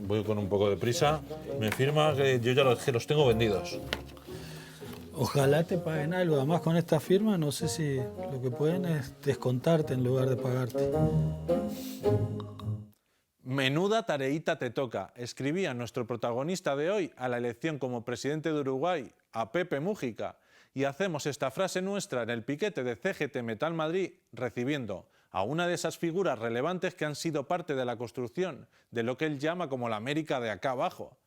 voy con un poco de prisa. Me firma que yo ya los tengo vendidos. Ojalá te paguen algo. Además, con esta firma, no sé si lo que pueden es descontarte en lugar de pagarte. Menuda tareíta te toca, escribía nuestro protagonista de hoy a la elección como presidente de Uruguay, a Pepe Mújica, y hacemos esta frase nuestra en el piquete de CGT Metal Madrid, recibiendo a una de esas figuras relevantes que han sido parte de la construcción de lo que él llama como la América de acá abajo.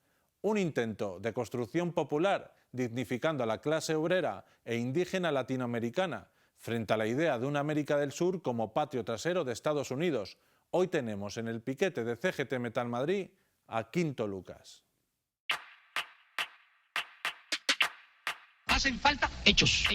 Un intento de construcción popular dignificando a la clase obrera e indígena latinoamericana frente a la idea de una América del Sur como patio trasero de Estados Unidos. Hoy tenemos en el piquete de CGT Metal Madrid a Quinto Lucas. Hacen falta hechos.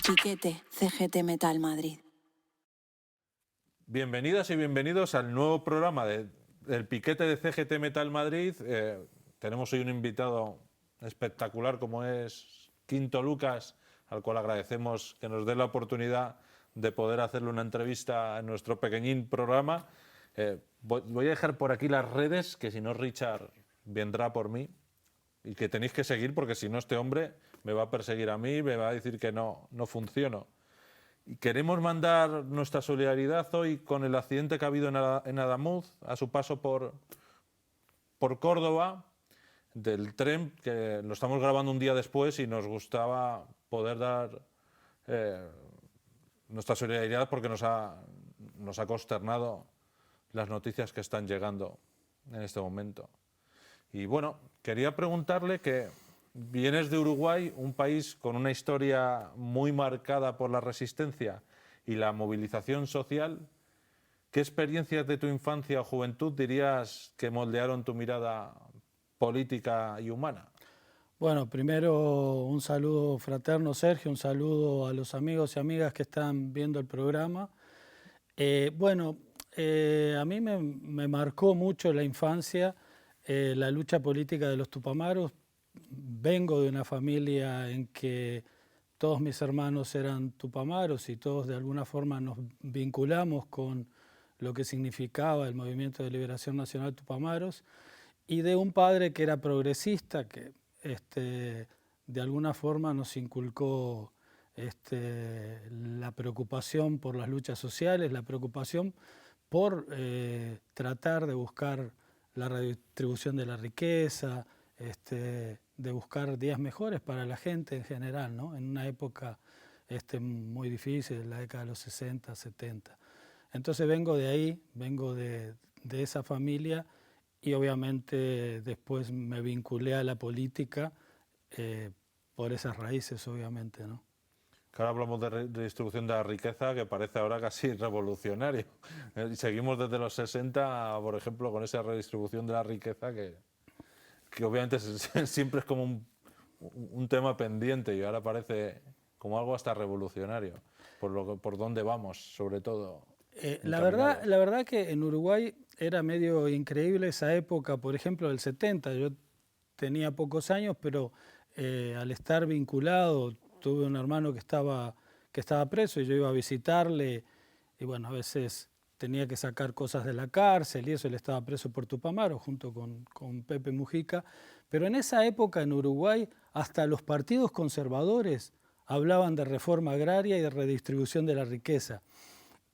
Piquete, CGT Metal Madrid. Bienvenidas y bienvenidos al nuevo programa del piquete de CGT Metal Madrid. Tenemos hoy un invitado espectacular como es Quinto Lucas, al cual agradecemos que nos dé la oportunidad de poder hacerle una entrevista en nuestro pequeñín programa. Voy a dejar por aquí las redes, que si no Richard vendrá por mí, y que tenéis que seguir porque si no este hombre me va a perseguir a mí, me va a decir que no funciono. Y queremos mandar nuestra solidaridad hoy con el accidente que ha habido en Adamuz, a su paso por Córdoba, del tren, que lo estamos grabando un día después y nos gustaba poder dar nuestra solidaridad porque nos ha consternado las noticias que están llegando en este momento. Y bueno, quería preguntarle que vienes de Uruguay, un país con una historia muy marcada por la resistencia y la movilización social. ¿Qué experiencias de tu infancia o juventud dirías que moldearon tu mirada política y humana? Bueno, primero un saludo fraterno, Sergio, un saludo a los amigos y amigas que están viendo el programa. A mí me marcó mucho la infancia la lucha política de los Tupamaros. Vengo de una familia en que todos mis hermanos eran tupamaros y todos de alguna forma nos vinculamos con lo que significaba el Movimiento de Liberación Nacional Tupamaros, y de un padre que era progresista, que de alguna forma nos inculcó la preocupación por las luchas sociales, la preocupación por tratar de buscar la redistribución de la riqueza, de buscar días mejores para la gente en general, ¿no? En una época muy difícil, la década de los 60, 70. Entonces vengo de ahí, vengo de esa familia, y obviamente después me vinculé a la política por esas raíces, obviamente, ¿no? Ahora hablamos de redistribución de la riqueza, que parece ahora casi revolucionario. Seguimos desde los 60, por ejemplo, con esa redistribución de la riqueza que obviamente siempre es como un tema pendiente, y ahora parece como algo hasta revolucionario, por dónde vamos, sobre todo. La verdad que en Uruguay era medio increíble esa época, por ejemplo, del 70. Yo tenía pocos años, pero al estar vinculado, tuve un hermano que estaba preso y yo iba a visitarle, y bueno, a veces tenía que sacar cosas de la cárcel y eso. Él estaba preso por Tupamaro junto con Pepe Mújica. Pero en esa época en Uruguay hasta los partidos conservadores hablaban de reforma agraria y de redistribución de la riqueza.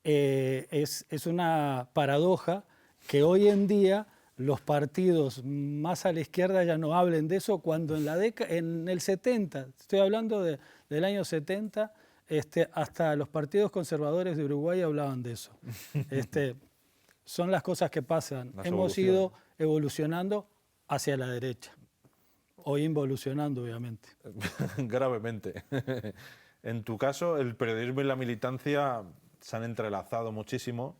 Es una paradoja que hoy en día los partidos más a la izquierda ya no hablen de eso, cuando en el 70, estoy hablando del año 70, hasta los partidos conservadores de Uruguay hablaban de eso. Son las cosas que pasan. Hemos ido evolucionando hacia la derecha, o involucionando, obviamente. Gravemente. En tu caso, el periodismo y la militancia se han entrelazado muchísimo.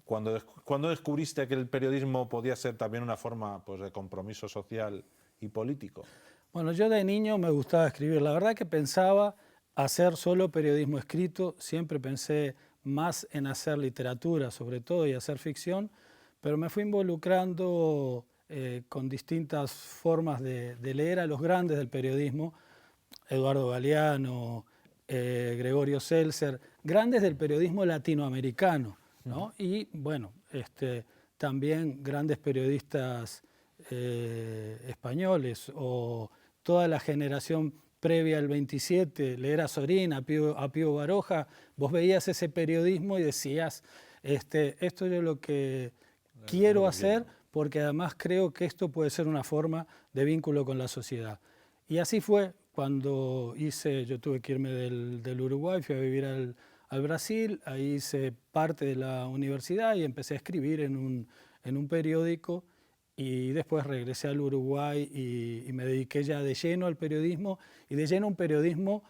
¿Cuándo descubriste que el periodismo podía ser también una forma, pues, de compromiso social y político? Bueno, yo de niño me gustaba escribir. La verdad que pensaba hacer solo periodismo escrito. Siempre pensé más en hacer literatura, sobre todo, y hacer ficción, pero me fui involucrando con distintas formas de leer a los grandes del periodismo, Eduardo Galeano, Gregorio Seltzer, grandes del periodismo latinoamericano, ¿no? Y bueno, también grandes periodistas españoles, o toda la generación previa al 27, leer a Sorín, a Pío Baroja. Vos veías ese periodismo y decías, esto es lo que quiero hacer, porque además creo que esto puede ser una forma de vínculo con la sociedad. Y así fue cuando yo tuve que irme del Uruguay, fui a vivir al Brasil, ahí hice parte de la universidad y empecé a escribir en un periódico, y después regresé al Uruguay y me dediqué ya de lleno al periodismo, y de lleno a un periodismo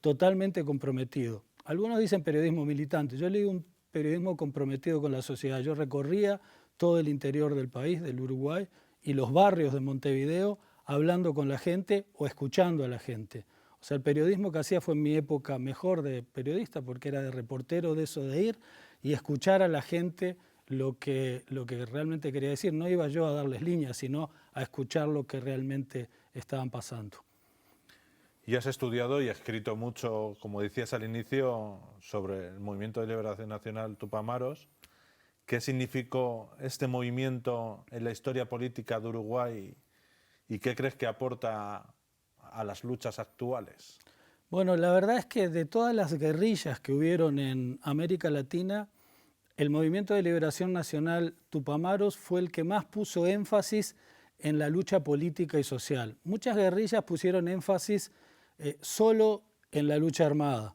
totalmente comprometido. Algunos dicen periodismo militante, yo le digo un periodismo comprometido con la sociedad. Yo recorría todo el interior del país, del Uruguay, y los barrios de Montevideo, hablando con la gente o escuchando a la gente. O sea, el periodismo que hacía fue en mi época mejor de periodista, porque era de reportero, de eso de ir y escuchar a la gente lo que realmente quería decir. No iba yo a darles líneas, sino a escuchar lo que realmente estaban pasando. Y has estudiado y escrito mucho, como decías al inicio, sobre el Movimiento de Liberación Nacional Tupamaros. ¿Qué significó este movimiento en la historia política de Uruguay y qué crees que aporta a las luchas actuales? Bueno, la verdad es que de todas las guerrillas que hubieron en América Latina, el Movimiento de Liberación Nacional Tupamaros fue el que más puso énfasis en la lucha política y social. Muchas guerrillas pusieron énfasis solo en la lucha armada.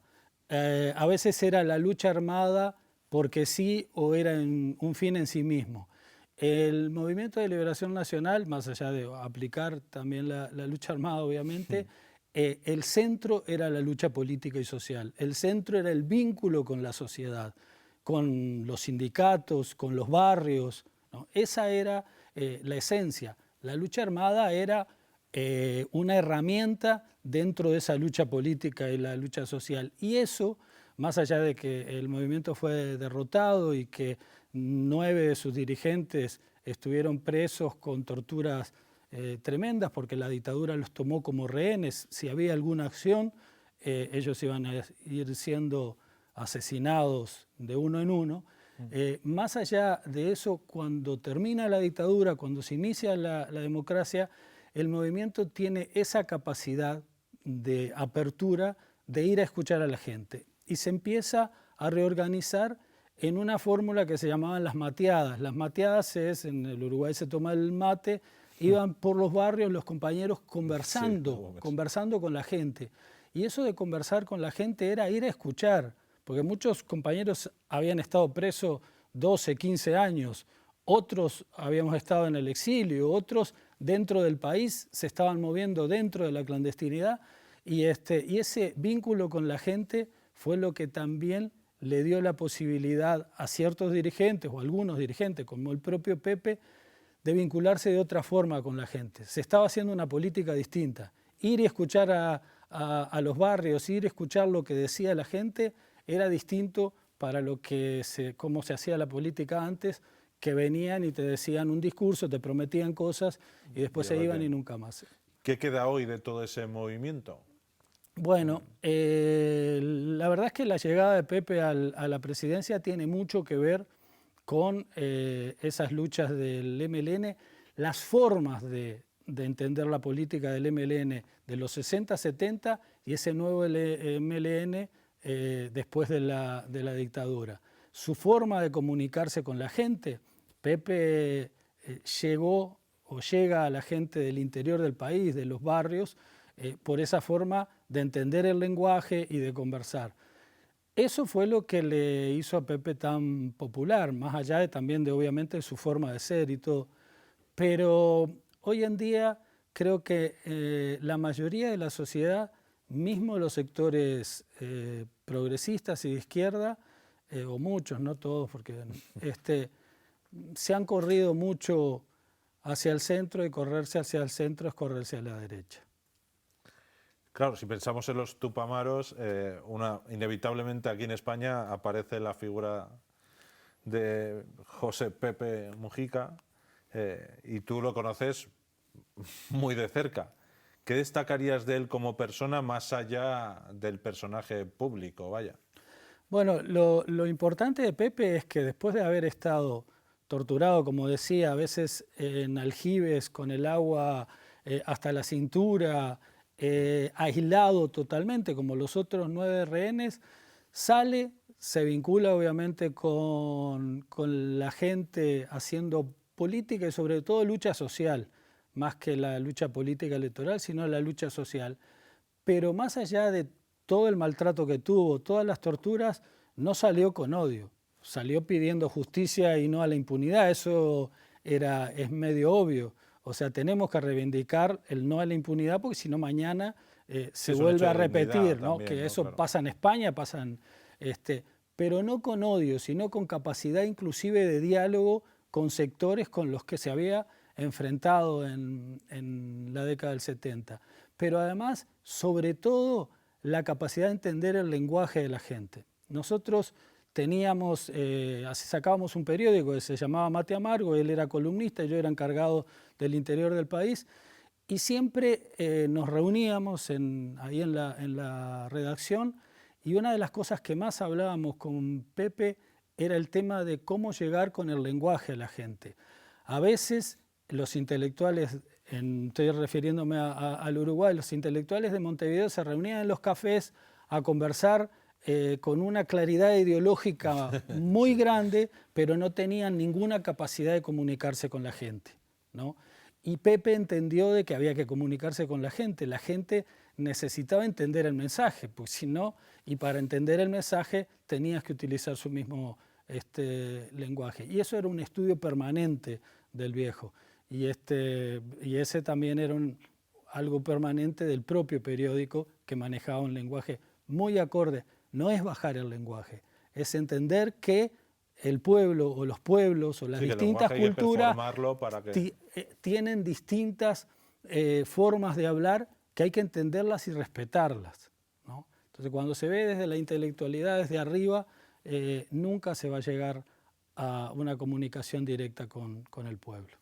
A veces era la lucha armada porque sí, o era un fin en sí mismo. El Movimiento de Liberación Nacional, más allá de aplicar también la lucha armada, obviamente, el centro era la lucha política y social. El centro era el vínculo con la sociedad, con los sindicatos, con los barrios, ¿no? Esa era la esencia. La lucha armada era una herramienta dentro de esa lucha política y la lucha social. Y eso, más allá de que el movimiento fue derrotado y que 9 de sus dirigentes estuvieron presos con torturas tremendas, porque la dictadura los tomó como rehenes, si había alguna acción, ellos iban a ir siendo asesinados de uno en uno. Más allá de eso, cuando termina la dictadura, cuando se inicia la democracia, el movimiento tiene esa capacidad de apertura, de ir a escuchar a la gente. Y se empieza a reorganizar en una fórmula que se llamaban las mateadas. Las mateadas en el Uruguay se toma el mate, iban por los barrios los compañeros conversando con la gente. Y eso de conversar con la gente era ir a escuchar, porque muchos compañeros habían estado presos 12, 15 años, otros habíamos estado en el exilio, otros dentro del país se estaban moviendo dentro de la clandestinidad, y ese vínculo con la gente fue lo que también le dio la posibilidad a ciertos dirigentes, o algunos dirigentes, como el propio Pepe, de vincularse de otra forma con la gente. Se estaba haciendo una política distinta. Ir y escuchar a los barrios, ir a escuchar lo que decía la gente, era distinto para cómo se hacía la política antes, que venían y te decían un discurso, te prometían cosas y después se iban y nunca más. ¿Qué queda hoy de todo ese movimiento? Bueno, la verdad es que la llegada de Pepe a la presidencia tiene mucho que ver con esas luchas del MLN, las formas de entender la política del MLN de los 60, 70 y ese nuevo MLN después de la dictadura. Su forma de comunicarse con la gente. Pepe llega a la gente del interior del país, de los barrios, por esa forma de entender el lenguaje y de conversar. Eso fue lo que le hizo a Pepe tan popular, más allá también de obviamente su forma de ser y todo. Pero hoy en día creo que la mayoría de la sociedad, mismo los sectores progresistas y de izquierda, o muchos, no todos, porque se han corrido mucho hacia el centro y correrse hacia el centro es correrse a la derecha. Claro, si pensamos en los tupamaros, inevitablemente aquí en España aparece la figura de José Pepe Mujica, y tú lo conoces muy de cerca. ¿Qué destacarías de él como persona más allá del personaje público? Vaya. Bueno, lo importante de Pepe es que después de haber estado torturado, como decía, a veces en aljibes con el agua hasta la cintura, aislado totalmente, como los otros 9 rehenes, sale, se vincula obviamente con la gente haciendo política y sobre todo lucha social, más que la lucha política electoral, sino la lucha social. Pero más allá de todo el maltrato que tuvo, todas las torturas, no salió con odio, salió pidiendo justicia y no a la impunidad. Eso es medio obvio. O sea, tenemos que reivindicar el no a la impunidad porque si no mañana se vuelve a repetir, ¿no? También, que ¿no? eso Claro. pasa en España, pero no con odio, sino con capacidad inclusive de diálogo con sectores con los que se había enfrentado en la década del 70. Pero además, sobre todo, la capacidad de entender el lenguaje de la gente. Nosotros teníamos, sacábamos un periódico que se llamaba Mate Amargo, él era columnista, yo era encargado del interior del país, y siempre nos reuníamos ahí en la redacción, y una de las cosas que más hablábamos con Pepe era el tema de cómo llegar con el lenguaje a la gente. A veces los intelectuales, estoy refiriéndome al Uruguay, los intelectuales de Montevideo se reunían en los cafés a conversar con una claridad ideológica muy grande, pero no tenían ninguna capacidad de comunicarse con la gente, ¿no? Y Pepe entendió de que había que comunicarse con la gente necesitaba entender el mensaje, pues si no, y para entender el mensaje tenías que utilizar su mismo lenguaje. Y eso era un estudio permanente del viejo. Y ese también era algo permanente del propio periódico que manejaba un lenguaje muy acorde. No es bajar el lenguaje, es entender que el pueblo o los pueblos o las distintas culturas tienen distintas formas de hablar que hay que entenderlas y respetarlas, ¿no? Entonces cuando se ve desde la intelectualidad, desde arriba, nunca se va a llegar a una comunicación directa con el pueblo.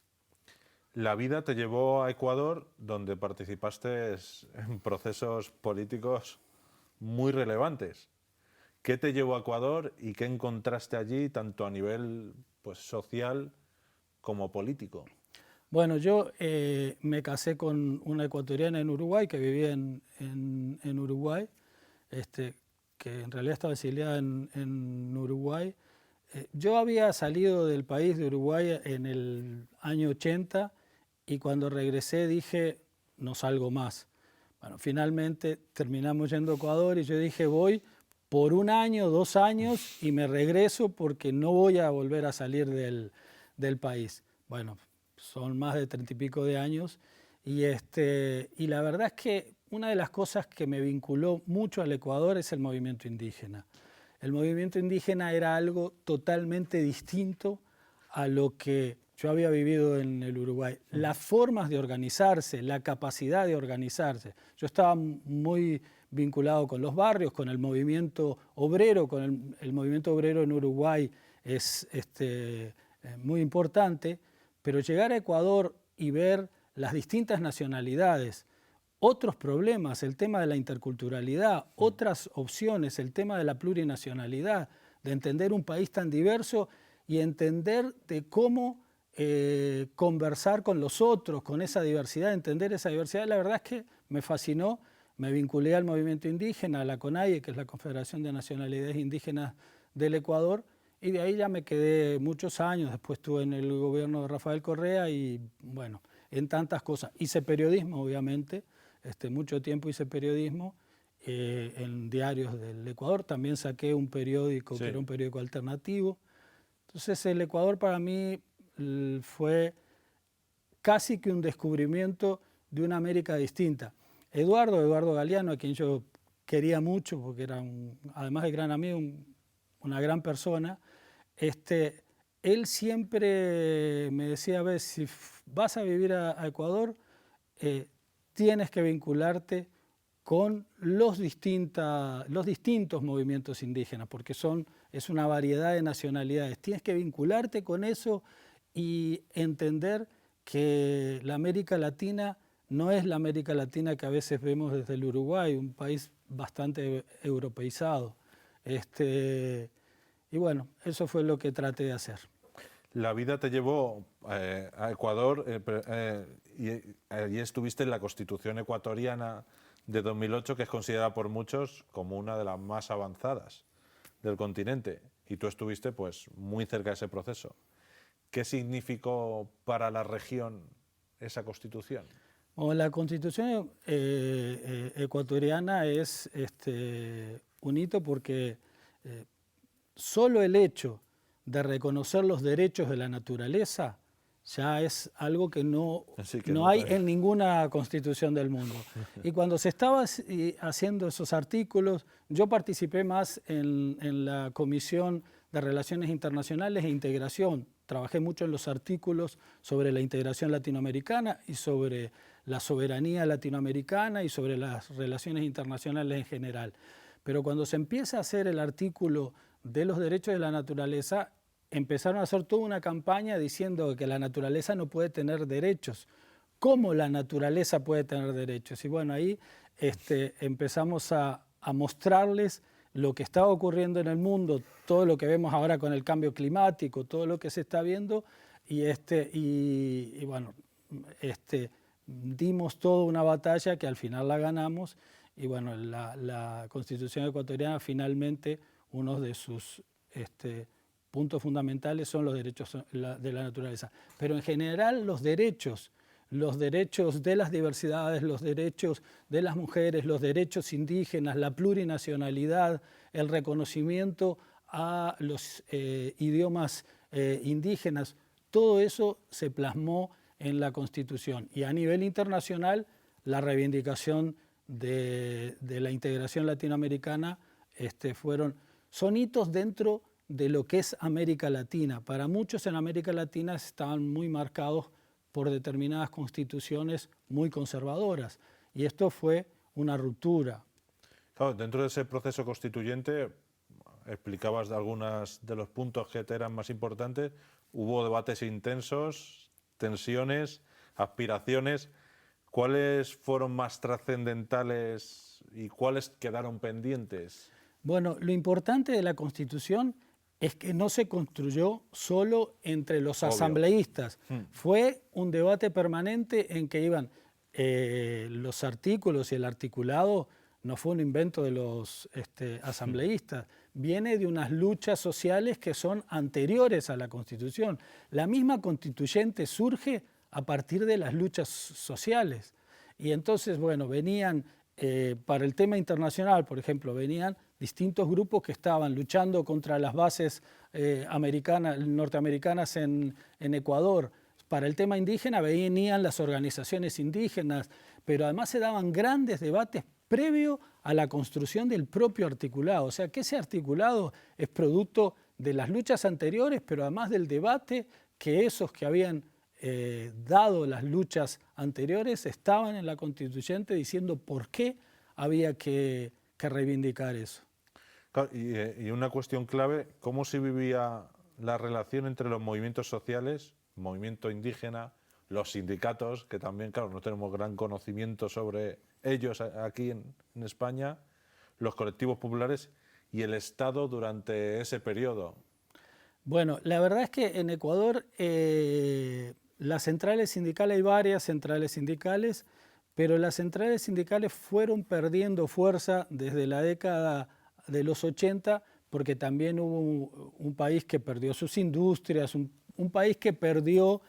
La vida te llevó a Ecuador, donde participaste en procesos políticos muy relevantes. ¿Qué te llevó a Ecuador y qué encontraste allí, tanto a nivel social como político? Bueno, yo me casé con una ecuatoriana en Uruguay, que vivía en Uruguay, que en realidad estaba exiliada en Uruguay. Yo había salido del país de Uruguay en el año 80 y cuando regresé dije, no salgo más. Bueno, finalmente terminamos yendo a Ecuador y yo dije, voy por 1 año, 2 años y me regreso porque no voy a volver a salir del país. Bueno, son más de 30 y pico de años y la verdad es que una de las cosas que me vinculó mucho al Ecuador es el movimiento indígena. El movimiento indígena era algo totalmente distinto a lo que yo había vivido en el Uruguay. Las formas de organizarse, la capacidad de organizarse. Yo estaba muy vinculado con los barrios, con el movimiento obrero, con el movimiento obrero en Uruguay es muy importante, pero llegar a Ecuador y ver las distintas nacionalidades, otros problemas, el tema de la interculturalidad, otras opciones, el tema de la plurinacionalidad, de entender un país tan diverso y entender de cómo conversar con los otros, con esa diversidad, entender esa diversidad, la verdad es que me fascinó. Me vinculé al movimiento indígena, a la CONAIE, que es la Confederación de Nacionalidades Indígenas del Ecuador, y de ahí ya me quedé muchos años. Después estuve en el gobierno de Rafael Correa y, bueno, en tantas cosas. Hice periodismo, obviamente, mucho tiempo hice periodismo en diarios del Ecuador. También saqué un periódico que era un periódico alternativo. Entonces el Ecuador para mí fue casi que un descubrimiento de una América distinta. Eduardo Galeano, a quien yo quería mucho, porque era, además de gran amigo, una gran persona, él siempre me decía, a ver, si vas a vivir a Ecuador, tienes que vincularte con los distintos movimientos indígenas, porque es una variedad de nacionalidades. Tienes que vincularte con eso y entender que la América Latina no es la América Latina que a veces vemos desde el Uruguay, un país bastante europeizado. Y bueno, eso fue lo que traté de hacer. La vida te llevó a Ecuador y allí estuviste en la Constitución ecuatoriana de 2008, que es considerada por muchos como una de las más avanzadas del continente. Y tú estuviste pues, muy cerca de ese proceso. ¿Qué significó para la región esa Constitución? Bueno, la Constitución ecuatoriana es un hito porque solo el hecho de reconocer los derechos de la naturaleza ya es algo que no hay en ninguna constitución del mundo. Y cuando se estaba haciendo esos artículos, yo participé más en la Comisión de Relaciones Internacionales e Integración. Trabajé mucho en los artículos sobre la integración latinoamericana y sobre la soberanía latinoamericana y sobre las relaciones internacionales en general. Pero cuando se empieza a hacer el artículo de los derechos de la naturaleza, empezaron a hacer toda una campaña diciendo que la naturaleza no puede tener derechos. ¿Cómo la naturaleza puede tener derechos? Y bueno, ahí empezamos a mostrarles lo que estaba ocurriendo en el mundo, todo lo que vemos ahora con el cambio climático, todo lo que se está viendo, y bueno, dimos toda una batalla que al final la ganamos, y bueno, la Constitución ecuatoriana finalmente, uno de sus puntos fundamentales son los derechos de la naturaleza. Pero en general los derechos de las diversidades, los derechos de las mujeres, los derechos indígenas, la plurinacionalidad, el reconocimiento a los idiomas indígenas, todo eso se plasmó en la Constitución. Y a nivel internacional, la reivindicación de la integración latinoamericana son hitos dentro de lo que es América Latina. Para muchos en América Latina estaban muy marcados por determinadas constituciones muy conservadoras, y esto fue una ruptura. Claro, dentro de ese proceso constituyente, explicabas de algunos de los puntos que te eran más importantes, hubo debates intensos, tensiones, aspiraciones. ¿Cuáles fueron más trascendentales y cuáles quedaron pendientes? Bueno, lo importante de la Constitución es que no se construyó solo entre los asambleístas. Fue un debate permanente en que iban los artículos, y el articulado no fue un invento de los asambleístas. Viene de unas luchas sociales que son anteriores a la Constitución. La misma constituyente surge a partir de las luchas sociales. Y entonces, bueno, venían, para el tema internacional, por ejemplo, venían distintos grupos que estaban luchando contra las bases norteamericanas en Ecuador. Para el tema indígena venían las organizaciones indígenas, pero además se daban grandes debates previo a la construcción del propio articulado. O sea, que ese articulado es producto de las luchas anteriores, pero además del debate que esos que habían dado las luchas anteriores estaban en la constituyente diciendo por qué había que reivindicar eso. Y una cuestión clave, ¿cómo se vivía la relación entre los movimientos sociales, movimiento indígena, los sindicatos, que también, claro, no tenemos gran conocimiento sobre ellos aquí en España, los colectivos populares y el Estado durante ese periodo? Bueno, la verdad es que en Ecuador las centrales sindicales, hay varias centrales sindicales, pero las centrales sindicales fueron perdiendo fuerza desde la década de los 80, porque también hubo un país que perdió sus industrias, un país que perdió,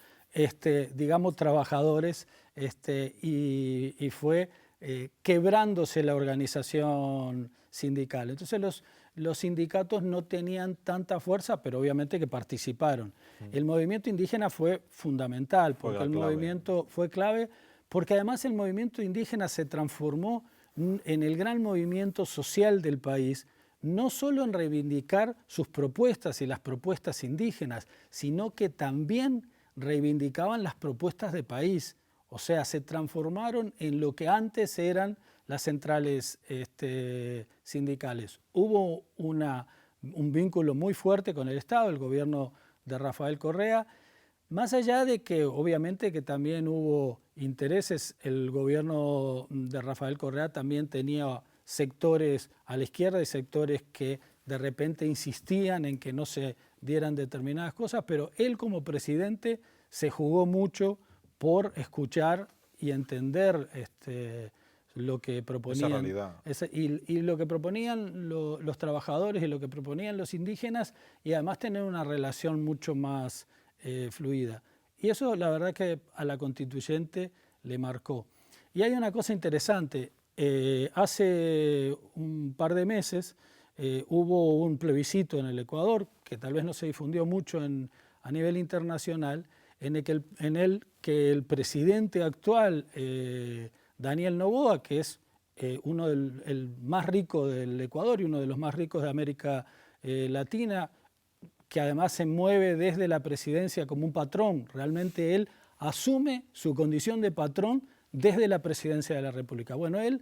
digamos, trabajadores, y fue quebrándose la organización sindical. Entonces los sindicatos no tenían tanta fuerza, pero obviamente que participaron. El movimiento indígena fue fundamental, porque el movimiento fue clave, porque además el movimiento indígena se transformó en el gran movimiento social del país, no solo en reivindicar sus propuestas y las propuestas indígenas, sino que también reivindicaban las propuestas de país. O sea, se transformaron en lo que antes eran las centrales sindicales. Hubo un vínculo muy fuerte con el Estado, el gobierno de Rafael Correa, más allá de que obviamente que también hubo intereses. El gobierno de Rafael Correa también tenía sectores a la izquierda y sectores que de repente insistían en que no se dieran determinadas cosas, pero él como presidente se jugó mucho por escuchar y entender lo que proponían. Esa realidad. Y lo que proponían los trabajadores y lo que proponían los indígenas, y además tener una relación mucho más fluida. Y eso la verdad que a la constituyente le marcó. Y hay una cosa interesante. Hace un par de meses hubo un plebiscito en el Ecuador, que tal vez no se difundió mucho a nivel internacional, en el que el presidente actual, Daniel Noboa, que es el más rico del Ecuador y uno de los más ricos de América Latina, que además se mueve desde la presidencia como un patrón. Realmente él asume su condición de patrón desde la presidencia de la República. Bueno, él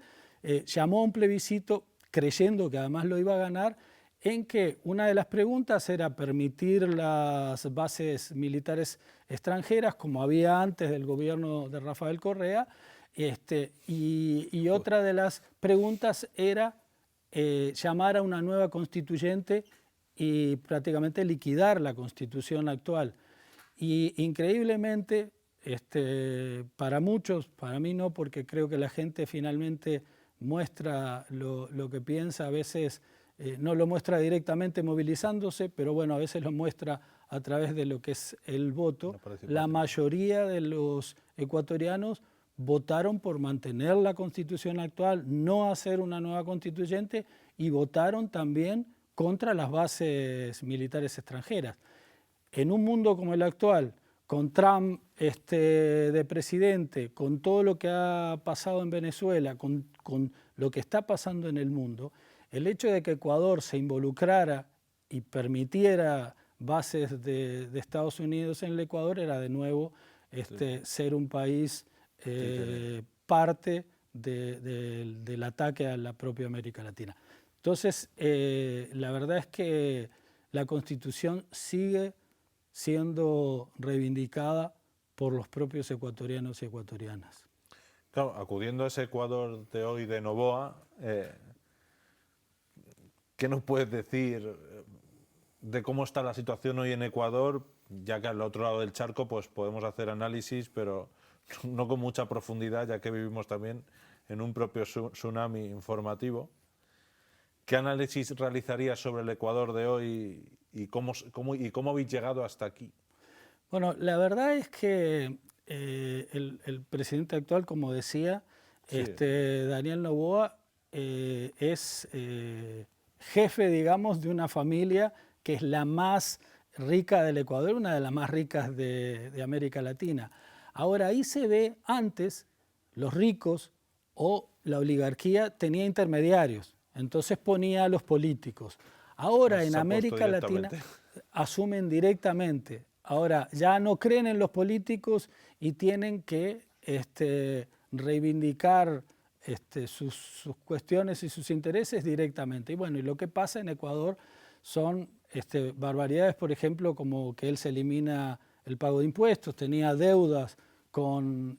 llamó a un plebiscito creyendo que además lo iba a ganar, en que una de las preguntas era permitir las bases militares extranjeras, como había antes del gobierno de Rafael Correa, y otra de las preguntas era llamar a una nueva constituyente y prácticamente liquidar la constitución actual. Y increíblemente, para muchos, para mí no, porque creo que la gente finalmente muestra lo que piensa, a veces no lo muestra directamente movilizándose, pero bueno, a veces lo muestra a través de lo que es el voto. La mayoría de los ecuatorianos votaron por mantener la constitución actual, no hacer una nueva constituyente, y votaron también contra las bases militares extranjeras. En un mundo como el actual, con Trump de presidente, con todo lo que ha pasado en Venezuela, con lo que está pasando en el mundo, el hecho de que Ecuador se involucrara y permitiera bases de Estados Unidos en el Ecuador era de nuevo ser un país parte del ataque a la propia América Latina. Entonces, la verdad es que la Constitución sigue siendo reivindicada por los propios ecuatorianos y ecuatorianas. Claro, acudiendo a ese Ecuador de hoy de Noboa, ¿qué nos puedes decir de cómo está la situación hoy en Ecuador? Ya que al otro lado del charco pues podemos hacer análisis, pero no con mucha profundidad, ya que vivimos también en un propio tsunami informativo. ¿Qué análisis realizarías sobre el Ecuador de hoy y cómo habéis llegado hasta aquí? Bueno, la verdad es que el presidente actual, como decía, sí, Daniel Noboa, es jefe, digamos, de una familia que es la más rica del Ecuador, una de las más ricas de América Latina. Ahora, ahí se ve, antes los ricos o la oligarquía tenía intermediarios, entonces ponía a los políticos. Ahora en América Latina asumen directamente. Ahora ya no creen en los políticos y tienen que reivindicar sus cuestiones y sus intereses directamente. Y bueno, y lo que pasa en Ecuador son barbaridades, por ejemplo, como que él se elimina el pago de impuestos, tenía deudas con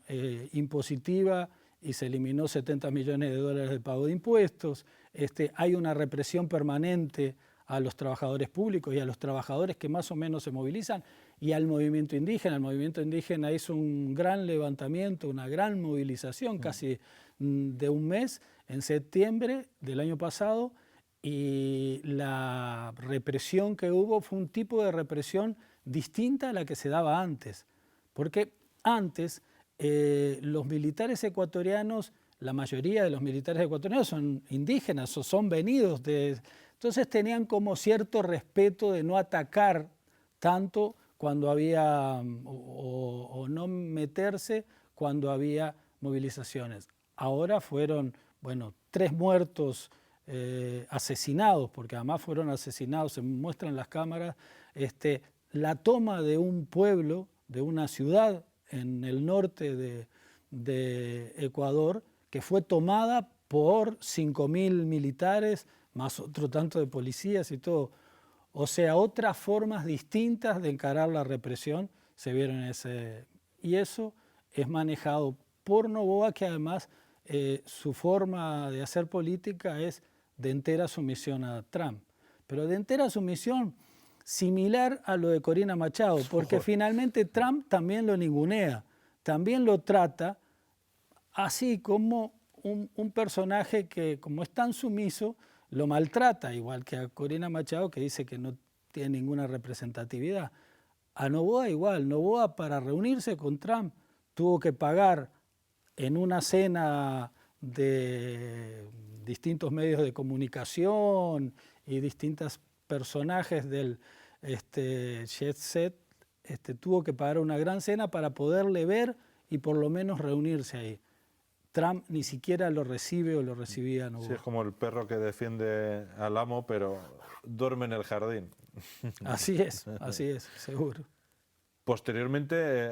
impositiva y se eliminó 70 millones de dólares del pago de impuestos. Hay una represión permanente a los trabajadores públicos y a los trabajadores que más o menos se movilizan, y al movimiento indígena. El movimiento indígena hizo un gran levantamiento, una gran movilización, casi de un mes, en septiembre del año pasado, y la represión que hubo fue un tipo de represión distinta a la que se daba antes, porque antes los militares ecuatorianos, la mayoría de los militares ecuatorianos son indígenas o son venidos de... Entonces tenían como cierto respeto de no atacar tanto cuando había, o no meterse cuando había movilizaciones. Ahora fueron, bueno, 3 muertos asesinados, porque además fueron asesinados, se muestran las cámaras, la toma de un pueblo, de una ciudad en el norte de Ecuador, que fue tomada por 5.000 militares, más otro tanto de policías y todo. O sea, otras formas distintas de encarar la represión se vieron en ese... Y eso es manejado por Noboa, que además su forma de hacer política es de entera sumisión a Trump. Pero de entera sumisión similar a lo de Corina Machado, porque finalmente Trump también lo ningunea, también lo trata así como un personaje que, como es tan sumiso, lo maltrata, igual que a Corina Machado, que dice que no tiene ninguna representatividad. A Noboa igual, Noboa para reunirse con Trump tuvo que pagar en una cena de distintos medios de comunicación y distintos personajes del jet set, tuvo que pagar una gran cena para poderle ver y por lo menos reunirse ahí. Trump ni siquiera lo recibe o lo recibía Noboa. Sí, es como el perro que defiende al amo, pero duerme en el jardín. Así es, seguro. Posteriormente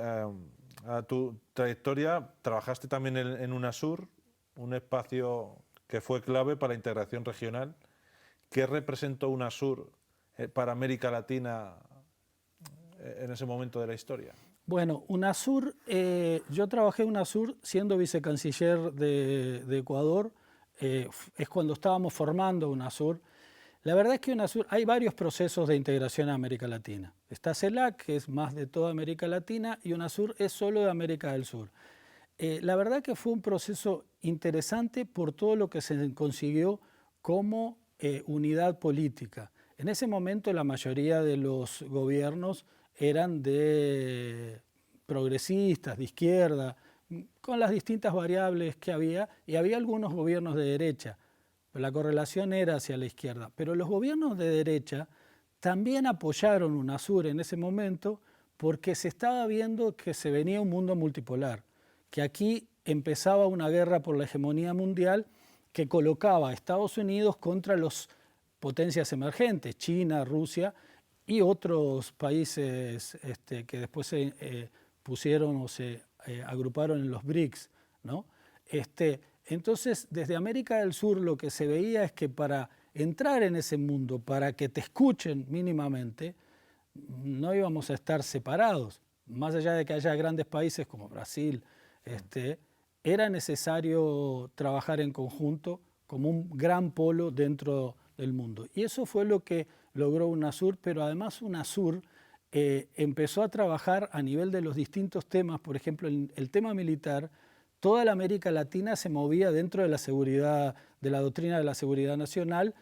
a tu trayectoria, trabajaste también en UNASUR, un espacio que fue clave para la integración regional. ¿Qué representó UNASUR para América Latina en ese momento de la historia? Bueno, UNASUR, yo trabajé en UNASUR siendo vicecanciller de Ecuador, es cuando estábamos formando UNASUR. La verdad es que UNASUR, hay varios procesos de integración a América Latina. Está CELAC, que es más de toda América Latina, y UNASUR es solo de América del Sur. La verdad que fue un proceso interesante por todo lo que se consiguió como unidad política. En ese momento la mayoría de los gobiernos eran de progresistas, de izquierda, con las distintas variables que había, y había algunos gobiernos de derecha. La correlación era hacia la izquierda. Pero los gobiernos de derecha también apoyaron UNASUR en ese momento porque se estaba viendo que se venía un mundo multipolar, que aquí empezaba una guerra por la hegemonía mundial que colocaba a Estados Unidos contra las potencias emergentes, China, Rusia y otros países que después se pusieron o se agruparon en los BRICS, ¿no? Entonces, desde América del Sur lo que se veía es que para entrar en ese mundo, para que te escuchen mínimamente, no íbamos a estar separados. Más allá de que haya grandes países como Brasil, era necesario trabajar en conjunto como un gran polo dentro del mundo. Y eso fue lo que logró UNASUR, pero además UNASUR empezó a trabajar a nivel de los distintos temas. Por ejemplo, el tema militar, toda la América Latina se movía dentro de la seguridad, de la doctrina de la seguridad nacional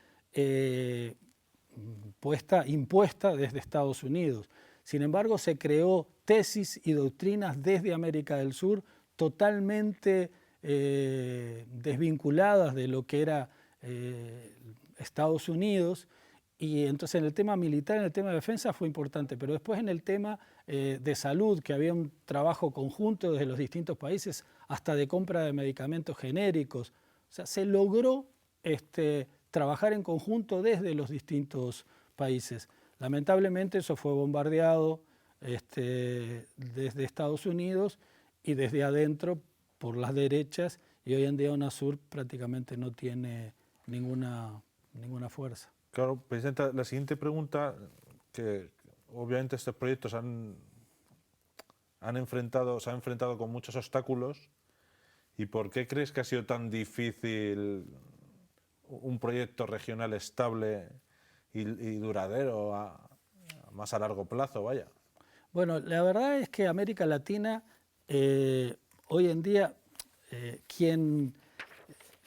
impuesta desde Estados Unidos. Sin embargo, se creó tesis y doctrinas desde América del Sur totalmente desvinculadas de lo que era Estados Unidos, y entonces en el tema militar, en el tema de defensa fue importante, pero después en el tema de salud, que había un trabajo conjunto desde los distintos países, hasta de compra de medicamentos genéricos, o sea, se logró trabajar en conjunto desde los distintos países. Lamentablemente eso fue bombardeado desde Estados Unidos y desde adentro por las derechas, y hoy en día UNASUR prácticamente no tiene ninguna fuerza. Claro, Presidenta, la siguiente pregunta, que obviamente estos proyectos se han enfrentado con muchos obstáculos, ¿y por qué crees que ha sido tan difícil un proyecto regional estable y duradero, más a largo plazo, vaya? Bueno, la verdad es que América Latina, hoy en día, quien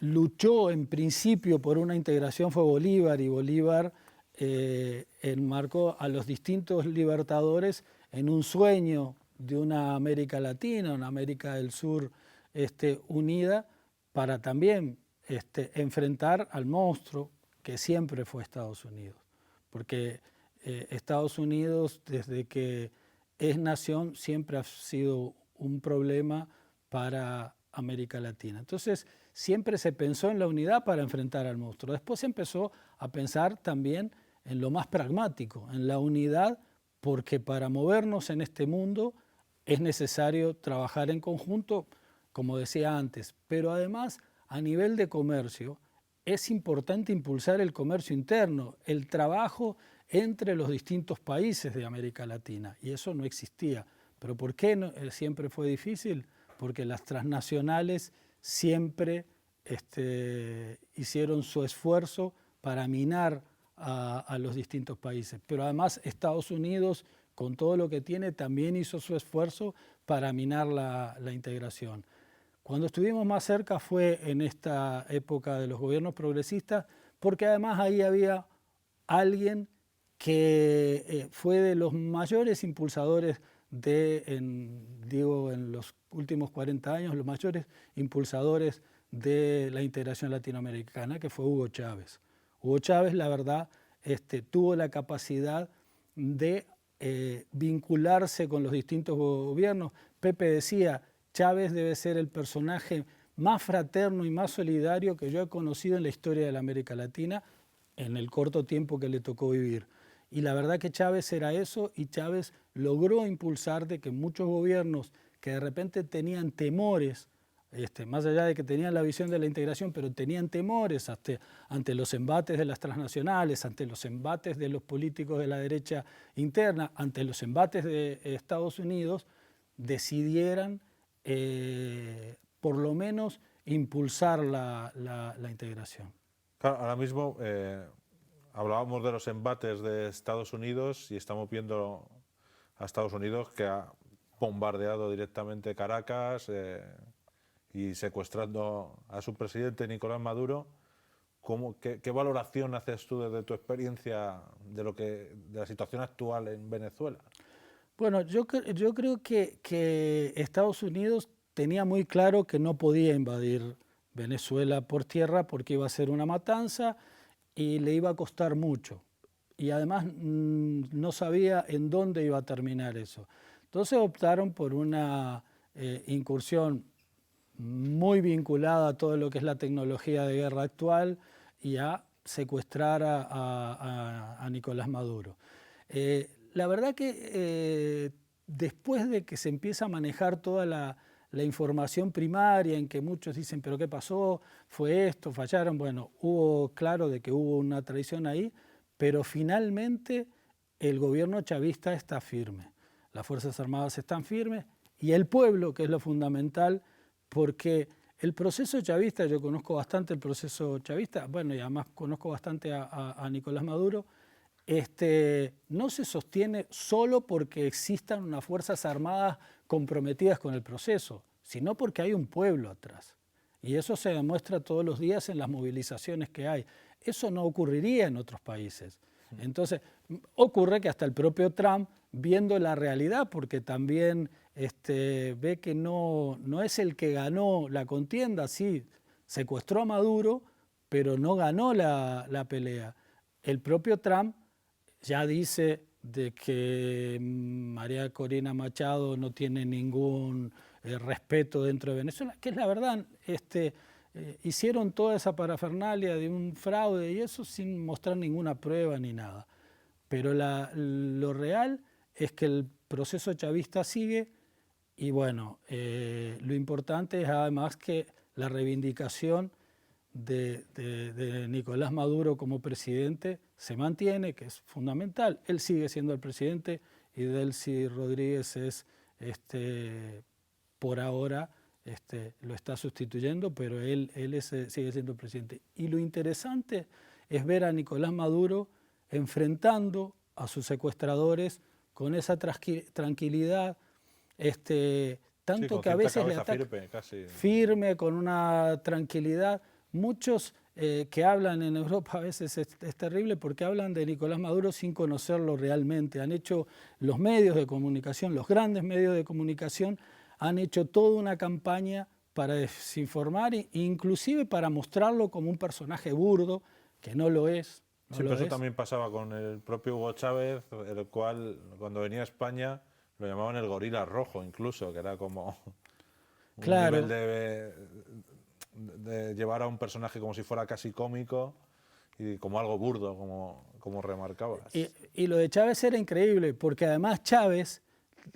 luchó en principio por una integración fue Bolívar, y Bolívar enmarcó a los distintos libertadores en un sueño de una América Latina, una América del Sur unida, para también enfrentar al monstruo que siempre fue Estados Unidos. Porque Estados Unidos, desde que es nación, siempre ha sido un problema para América Latina. Entonces, siempre se pensó en la unidad para enfrentar al monstruo. Después se empezó a pensar también en lo más pragmático, en la unidad, porque para movernos en este mundo es necesario trabajar en conjunto, como decía antes, pero además a nivel de comercio es importante impulsar el comercio interno, el trabajo entre los distintos países de América Latina, y eso no existía. ¿Pero por qué siempre fue difícil? Porque las transnacionales siempre hicieron su esfuerzo para minar a los distintos países. Pero además Estados Unidos, con todo lo que tiene, también hizo su esfuerzo para minar la integración. Cuando estuvimos más cerca fue en esta época de los gobiernos progresistas, porque además ahí había alguien que fue de los mayores impulsadores en los últimos 40 años, los mayores impulsadores de la integración latinoamericana, que fue Hugo Chávez. Hugo Chávez, la verdad, tuvo la capacidad de vincularse con los distintos gobiernos. Pepe decía, Chávez debe ser el personaje más fraterno y más solidario que yo he conocido en la historia de la América Latina en el corto tiempo que le tocó vivir. Y la verdad que Chávez era eso, y Chávez logró impulsar de que muchos gobiernos que de repente tenían temores, más allá de que tenían la visión de la integración, pero tenían temores ante los embates de las transnacionales, ante los embates de los políticos de la derecha interna, ante los embates de Estados Unidos, decidieran por lo menos impulsar la integración. Claro, ahora mismo hablábamos de los embates de Estados Unidos y estamos viendo a Estados Unidos que ha bombardeado directamente Caracas y secuestrando a su presidente Nicolás Maduro. ¿Qué valoración haces tú desde tu experiencia de la situación actual en Venezuela? Bueno, yo creo que Estados Unidos tenía muy claro que no podía invadir Venezuela por tierra porque iba a ser una matanza y le iba a costar mucho. Y además no sabía en dónde iba a terminar eso. Entonces optaron por una incursión muy vinculada a todo lo que es la tecnología de guerra actual y a secuestrar a Nicolás Maduro. La verdad que después de que se empieza a manejar toda la información primaria, en que muchos dicen, pero ¿qué pasó? ¿Fue esto? ¿Fallaron? Bueno, hubo claro de que hubo una traición ahí, pero finalmente el gobierno chavista está firme, las Fuerzas Armadas están firmes y el pueblo, que es lo fundamental, porque el proceso chavista, yo conozco bastante el proceso chavista, bueno, y además conozco bastante a Nicolás Maduro, no se sostiene solo porque existan unas Fuerzas Armadas comprometidas con el proceso, sino porque hay un pueblo atrás. Y eso se demuestra todos los días en las movilizaciones que hay. Eso no ocurriría en otros países. Entonces, ocurre que hasta el propio Trump, viendo la realidad, porque también ve que no es el que ganó la contienda, sí, secuestró a Maduro, pero no ganó la pelea. El propio Trump ya dice de que María Corina Machado no tiene ningún respeto dentro de Venezuela, que es la verdad, hicieron toda esa parafernalia de un fraude y eso sin mostrar ninguna prueba ni nada. Pero lo real es que el proceso chavista sigue y bueno, lo importante es además que la reivindicación de Nicolás Maduro como presidente se mantiene, que es fundamental. Él sigue siendo el presidente y Delcy Rodríguez es, por ahora, lo está sustituyendo, pero él sigue siendo el presidente. Y lo interesante es ver a Nicolás Maduro enfrentando a sus secuestradores con esa tranquilidad, tanto sí, que a veces le ataca firme, con una tranquilidad. Muchos que hablan en Europa a veces es terrible porque hablan de Nicolás Maduro sin conocerlo realmente. Han hecho los medios de comunicación, los grandes medios de comunicación, han hecho toda una campaña para desinformar e inclusive para mostrarlo como un personaje burdo, que no lo es. Sí, pero eso también pasaba con el propio Hugo Chávez, el cual cuando venía a España lo llamaban el gorila rojo incluso, que era como un claro. nivel de llevar a un personaje como si fuera casi cómico y como algo burdo, como remarcabas. Y lo de Chávez era increíble, porque además Chávez,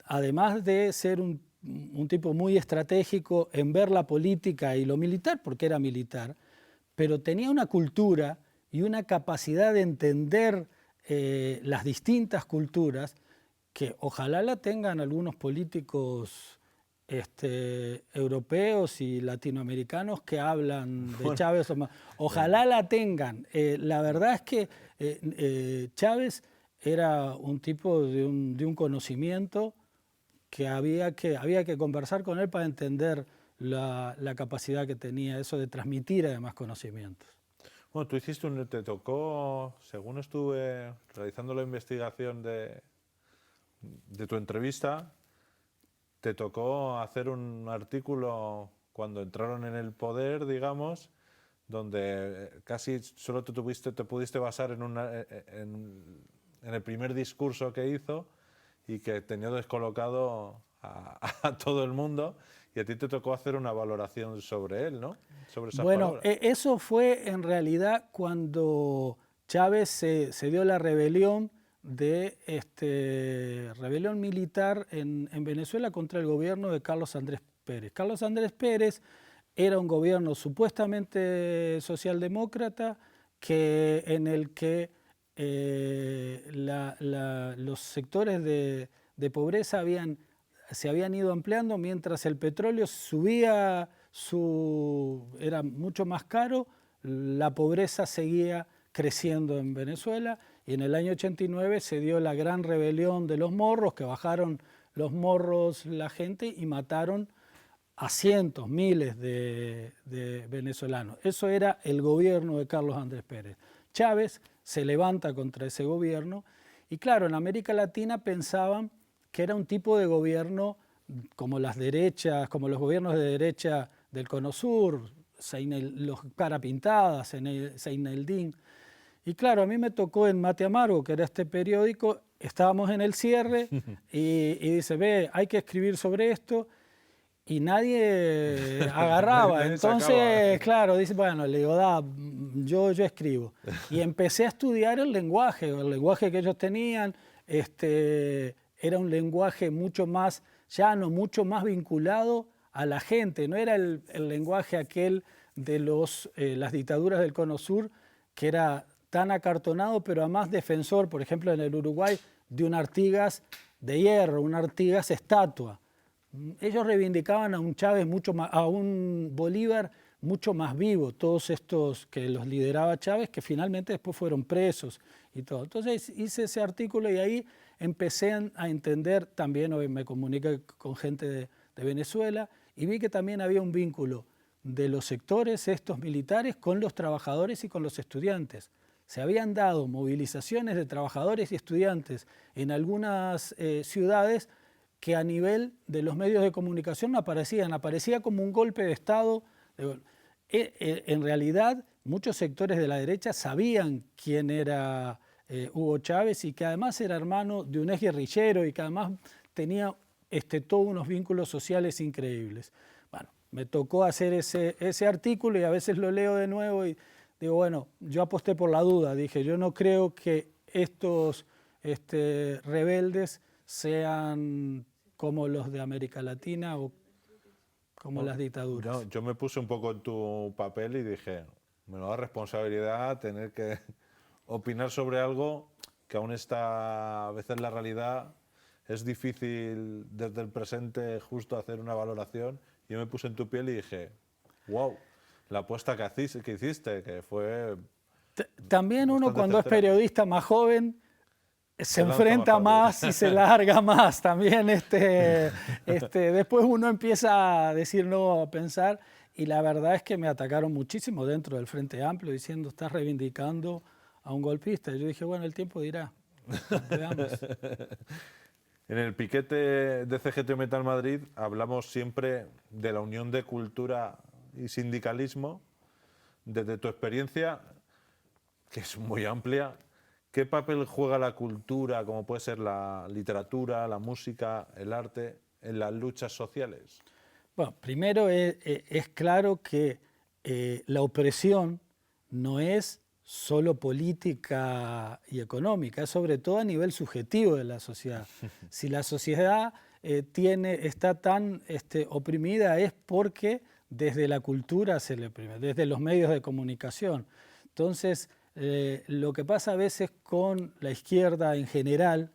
además de ser un tipo muy estratégico en ver la política y lo militar, porque era militar, pero tenía una cultura y una capacidad de entender las distintas culturas que ojalá la tengan algunos políticos europeos y latinoamericanos que hablan de Chávez. Ojalá la tengan. La verdad es que Chávez era un tipo de un conocimiento que había que conversar con él para entender la capacidad que tenía, eso de transmitir además conocimientos. Bueno, tú te tocó, según estuve realizando la investigación de tu entrevista, te tocó hacer un artículo cuando entraron en el poder, digamos, donde casi solo te pudiste basar en el primer discurso que hizo y que tenía descolocado a todo el mundo, y a ti te tocó hacer una valoración sobre él, ¿no? Sobre esas palabras. Eso fue en realidad cuando Chávez se dio la rebelión rebelión militar en Venezuela contra el gobierno de Carlos Andrés Pérez. Carlos Andrés Pérez era un gobierno supuestamente socialdemócrata en el que los sectores de pobreza se habían ido ampliando mientras el petróleo subía, era mucho más caro, la pobreza seguía creciendo en Venezuela, y en el año 89 se dio la gran rebelión de los morros, que bajaron los morros la gente y mataron a cientos, miles de venezolanos. Eso era el gobierno de Carlos Andrés Pérez. Chávez se levanta contra ese gobierno y claro, en América Latina pensaban que era un tipo de gobierno como las derechas, como los gobiernos de derecha del Cono Sur, los cara pintadas, Seineldín. Y claro, a mí me tocó en Mate Amargo, que era este periódico, estábamos en el cierre y dice, ve, hay que escribir sobre esto, y nadie agarraba. Nadie Entonces, sacaba. claro, dice, bueno, le digo, yo escribo. Y empecé a estudiar el lenguaje que ellos tenían. Era un lenguaje mucho más llano, mucho más vinculado a la gente. No era el lenguaje aquel de las dictaduras del Cono Sur, que era tan acartonado, pero además defensor, por ejemplo, en el Uruguay, de un Artigas de hierro, un Artigas estatua. Ellos reivindicaban a un Chávez a un Bolívar mucho más vivo, todos estos que los lideraba Chávez, que finalmente después fueron presos y todo. Entonces hice ese artículo y ahí empecé a entender, también hoy me comuniqué con gente de Venezuela y vi que también había un vínculo de los sectores estos militares con los trabajadores y con los estudiantes. Se habían dado movilizaciones de trabajadores y estudiantes en algunas ciudades que a nivel de los medios de comunicación no aparecía como un golpe de Estado. En realidad, muchos sectores de la derecha sabían quién era Hugo Chávez y que además era hermano de un ex guerrillero y que además tenía todos unos vínculos sociales increíbles. Bueno, me tocó hacer ese artículo y a veces lo leo de nuevo y digo, bueno, yo aposté por la duda. Dije, yo no creo que estos rebeldes sean como los de América Latina o como las dictaduras. Yo me puse un poco en tu papel y dije, me da responsabilidad tener que opinar sobre algo que aún está, a veces la realidad es difícil desde el presente justo hacer una valoración. Yo me puse en tu piel y dije, wow, la apuesta que hiciste, que fue... También uno cuando es periodista más joven se enfrenta más y se larga larga más. También después uno empieza a decir no, a pensar, y la verdad es que me atacaron muchísimo dentro del Frente Amplio diciendo estás reivindicando a un golpista. Y yo dije, bueno, el tiempo dirá. Veamos. En el piquete de CGT Metal Madrid hablamos siempre de la unión de cultura y sindicalismo. Desde tu experiencia, que es muy amplia, ¿qué papel juega la cultura, como puede ser la literatura, la música, el arte, en las luchas sociales? Bueno, primero es claro que la opresión no es solo política y económica, es sobre todo a nivel subjetivo de la sociedad. Si la sociedad está tan oprimida es porque desde la cultura se le oprime, desde los medios de comunicación. Entonces, lo que pasa a veces con la izquierda en general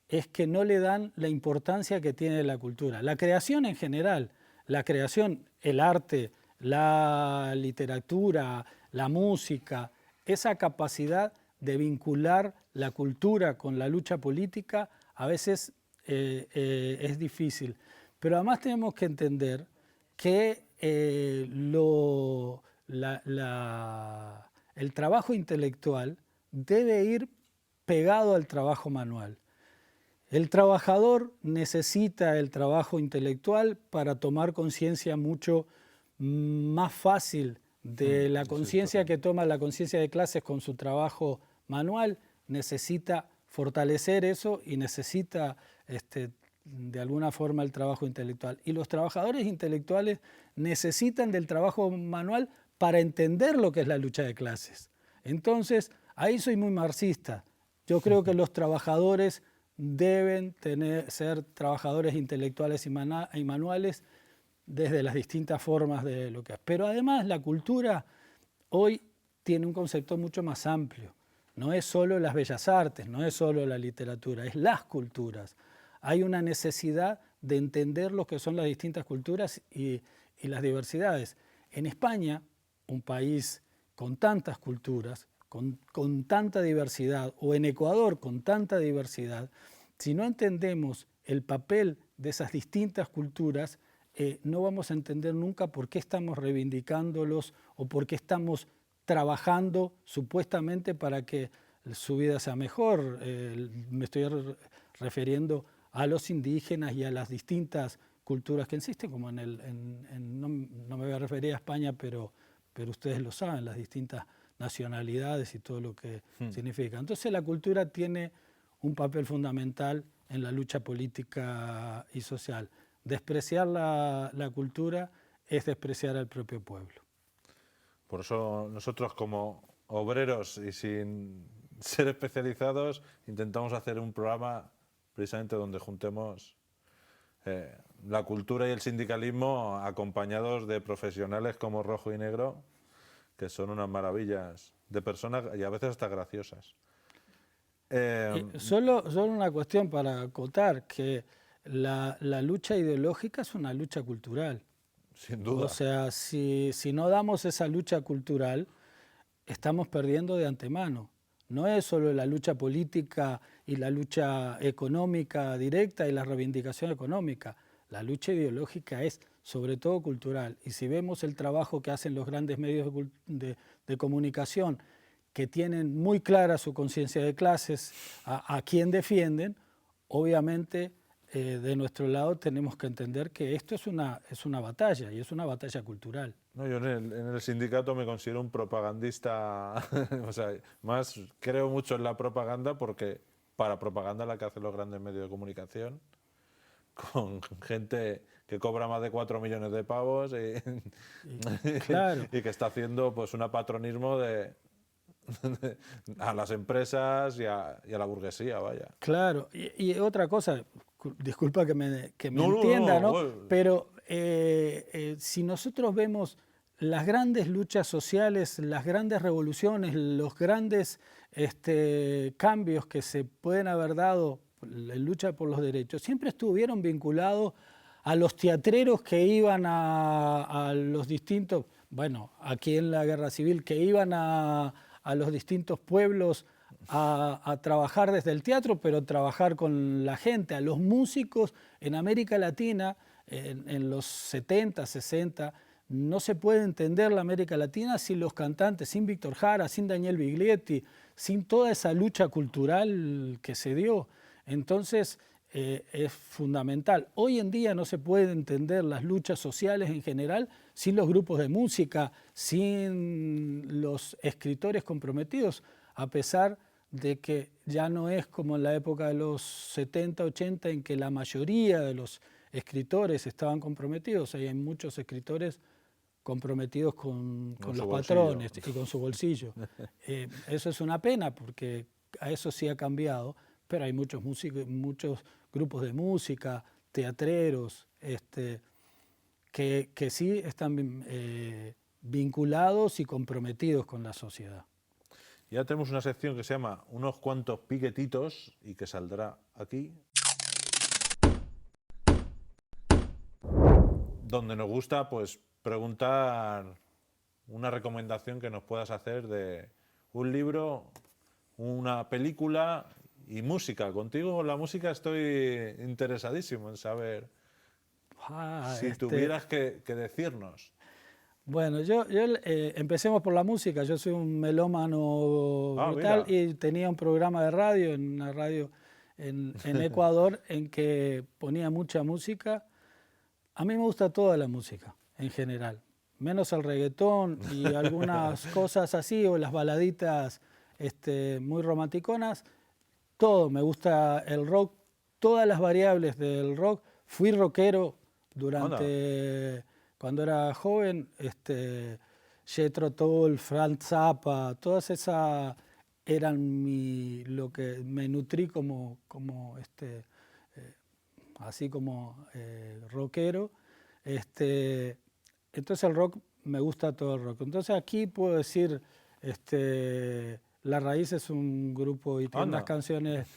es que no le dan la importancia que tiene la cultura. La creación en general, la creación, el arte, la literatura, la música, esa capacidad de vincular la cultura con la lucha política a veces es difícil. Pero además tenemos que entender que el trabajo intelectual debe ir pegado al trabajo manual. El trabajador necesita el trabajo intelectual para tomar conciencia mucho más fácil de la conciencia que toma la conciencia de clases con su trabajo manual. Necesita fortalecer eso y necesita de alguna forma el trabajo intelectual. Y los trabajadores intelectuales necesitan del trabajo manual para entender lo que es la lucha de clases. Entonces, ahí soy muy marxista. Yo creo que los trabajadores deben ser trabajadores intelectuales y manuales desde las distintas formas de lo que es. Pero además la cultura hoy tiene un concepto mucho más amplio. No es solo las bellas artes, no es solo la literatura, es las culturas. Hay una necesidad de entender lo que son las distintas culturas y las diversidades. En España, un país con tantas culturas, con tanta diversidad, o en Ecuador con tanta diversidad, si no entendemos el papel de esas distintas culturas, no vamos a entender nunca por qué estamos reivindicándolos o por qué estamos trabajando supuestamente para que su vida sea mejor. Me estoy refiriendo a los indígenas y a las distintas culturas que existen, como no me voy a referir a España, pero ustedes lo saben, las distintas nacionalidades y todo lo que significa. Entonces la cultura tiene un papel fundamental en la lucha política y social. Despreciar la cultura es despreciar al propio pueblo. Por eso nosotros como obreros y sin ser especializados intentamos hacer un programa precisamente donde juntemos la cultura y el sindicalismo acompañados de profesionales como Rojo y Negro, que son unas maravillas de personas y a veces hasta graciosas. Solo una cuestión para acotar, que la lucha ideológica es una lucha cultural. Sin duda. O sea, si no damos esa lucha cultural, estamos perdiendo de antemano. No es solo la lucha política y la lucha económica directa y la reivindicación económica. La lucha ideológica es sobre todo cultural. Y si vemos el trabajo que hacen los grandes medios de comunicación, que tienen muy clara su conciencia de clases, a quién defienden, obviamente de nuestro lado tenemos que entender que esto es una batalla, y es una batalla cultural. No, yo en el sindicato me considero un propagandista, o sea, más creo mucho en la propaganda porque para propaganda la que hacen los grandes medios de comunicación, con gente que cobra más de 4 millones de pavos Claro. y que está haciendo pues un patronismo a las empresas y a la burguesía, vaya. Claro, y otra cosa, disculpa que me entienda, ¿no? Bueno. Pero si nosotros vemos las grandes luchas sociales, las grandes revoluciones, los grandes cambios que se pueden haber dado en lucha por los derechos, siempre estuvieron vinculados a los teatreros que iban a los distintos, bueno, aquí en la Guerra Civil, que iban a los distintos pueblos a trabajar desde el teatro, pero trabajar con la gente, a los músicos en América Latina, en los 70, 60, no se puede entender la América Latina sin los cantantes, sin Víctor Jara, sin Daniel Biglietti, sin toda esa lucha cultural que se dio. Entonces es fundamental. Hoy en día no se puede entender las luchas sociales en general sin los grupos de música, sin los escritores comprometidos, a pesar de que ya no es como en la época de los 70, 80, en que la mayoría de los escritores estaban comprometidos. Hay muchos escritores comprometidos con Con los su patrones bolsillo. y con su bolsillo. Eso es una pena porque a eso sí ha cambiado, pero hay muchos grupos de música, teatreros, que sí están vinculados y comprometidos con la sociedad. Ya tenemos una sección que se llama Unos cuantos piquetitos y que saldrá aquí, donde nos gusta pues preguntar una recomendación que nos puedas hacer de un libro, una película y música. Contigo la música estoy interesadísimo en saber si tuvieras que decirnos. Bueno, empecemos por la música. Yo soy un melómano brutal Mira. y tenía un programa de radio, en una radio en Ecuador, en que ponía mucha música. A mí me gusta toda la música, en general, menos el reggaetón y algunas cosas así, o las baladitas muy romanticonas. Todo, me gusta el rock, todas las variables del rock. Fui rockero cuando era joven, Jethro Tull, Frank Zappa, todas esas eran lo que me nutrí así como rockero. Entonces el rock, me gusta todo el rock. Entonces aquí puedo decir, La Raíz es un grupo y tiene unas canciones,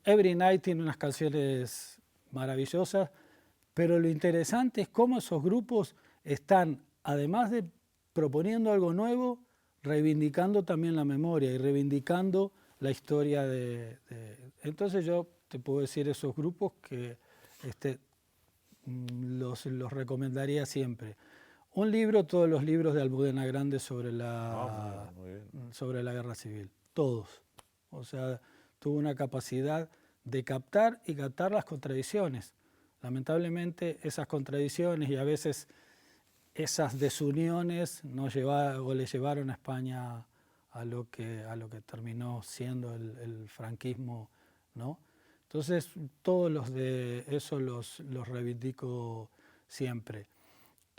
Every Night tiene unas canciones maravillosas, pero lo interesante es cómo esos grupos están, además de proponiendo algo nuevo, reivindicando también la memoria y reivindicando la historia Entonces yo te puedo decir esos grupos que los recomendaría siempre. Un libro, todos los libros de Almudena Grandes sobre sobre la guerra civil, todos. O sea, tuvo una capacidad de captar las contradicciones. Lamentablemente esas contradicciones y a veces esas desuniones le llevaron a España a lo que terminó siendo el franquismo, ¿no? Entonces, todos los de eso los reivindico siempre.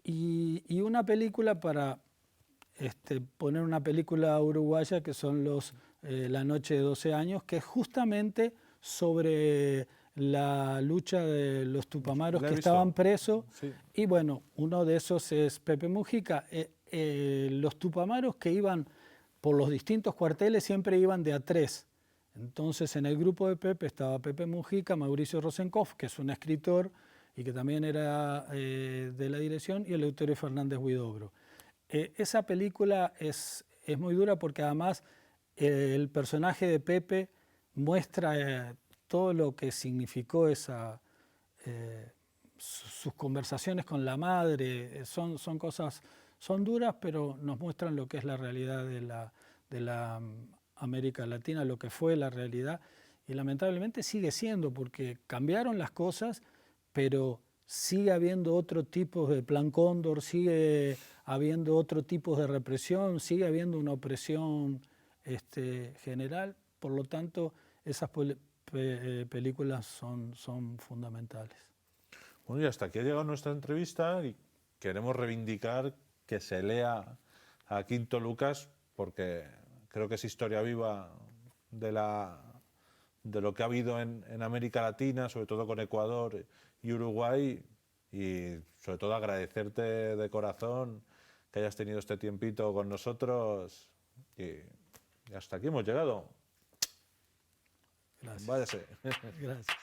Y una película para poner una película uruguaya que son La Noche de 12 años, que es justamente sobre la lucha de los tupamaros que estaban presos. Sí. Y bueno, uno de esos es Pepe Mujica. Los tupamaros que iban por los distintos cuarteles siempre iban de a tres. Entonces en el grupo de Pepe estaba Pepe Mujica, Mauricio Rosenkopf, que es un escritor y que también era de la dirección, y Eleuterio Fernández Huidobro. Esa película es muy dura porque además el personaje de Pepe muestra todo lo que significó sus conversaciones con la madre. Son cosas, son duras, pero nos muestran lo que es la realidad de la América Latina, lo que fue la realidad, y lamentablemente sigue siendo, porque cambiaron las cosas, pero sigue habiendo otro tipo de plan Cóndor, sigue habiendo otro tipo de represión, sigue habiendo una opresión general. Por lo tanto, esas películas son fundamentales. Bueno, y hasta aquí ha llegado nuestra entrevista y queremos reivindicar que se lea a Quinto Lucas, porque creo que es historia viva de lo que ha habido en América Latina, sobre todo con Ecuador y Uruguay, y sobre todo agradecerte de corazón que hayas tenido este tiempito con nosotros, y hasta aquí hemos llegado. Gracias. Váyase. Gracias.